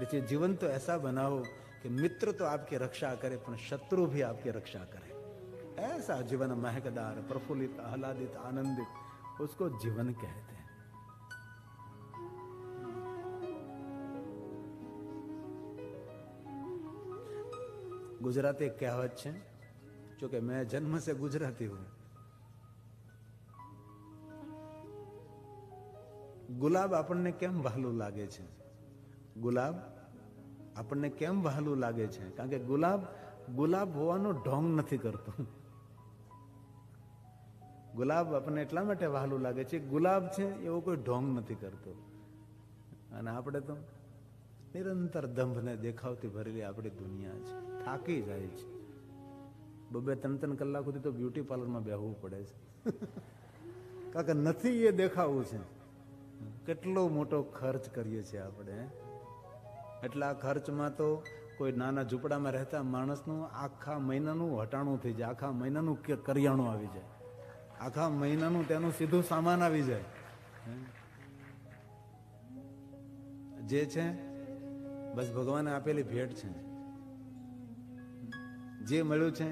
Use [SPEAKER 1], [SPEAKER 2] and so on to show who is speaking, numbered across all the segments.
[SPEAKER 1] देखिए जीवन तो ऐसा बनाओ कि मित्र तो आपकी रक्षा करे पर शत्रु भी आपकी रक्षा करे। ऐसा जीवन महकदार, प्रफुल्लित, आह्लादित, आनंदित, उसको जीवन कहते हैं। गुजराती कहावत है, जो कि मैं जन्म से गुजराती हूं। गुलाब આપણને કેમ વહાલું લાગે છે? ગુલાબ આપણને કેમ વહાલું લાગે છે? કારણ કે ગુલાબ ગુલાબ હોવાનો ઢોંગ નથી કરતો. ગુલાબ આપણને એટલા માટે વહાલું લાગે છે, ગુલાબ છે એવો કોઈ ઢોંગ નથી કરતો. અને આપણે તો નિરંતર દંભને દેખાવથી ભરેલી આપણી દુનિયા છે. થાકી જાય છે. 2-3 કલાક સુધી તો બ્યુટી પાર્લરમાં બેહવું પડે છે. કારણ કે નથી એ દેખાવું છે. કેટલો મોટો ખર્ચ કરીએ છીએ આપણે. એટલા ખર્ચમાં તો કોઈ નાના ઝૂંપડામાં રહેતા માણસનું આખા મહિનાનું હટાણું થઈ જાય, આખા મહિનાનું કરિયાણું આવી જાય, આખા મહિનાનું તેનું સીધું સામાન આવી જાય. જે છે બસ ભગવાને આપેલી ભેટ છે. જે મળ્યું છે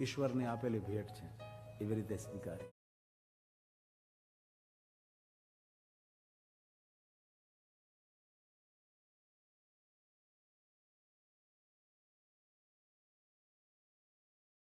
[SPEAKER 1] ઈશ્વરની આપેલી ભેટ છે, એવી રીતે સ્વીકારે.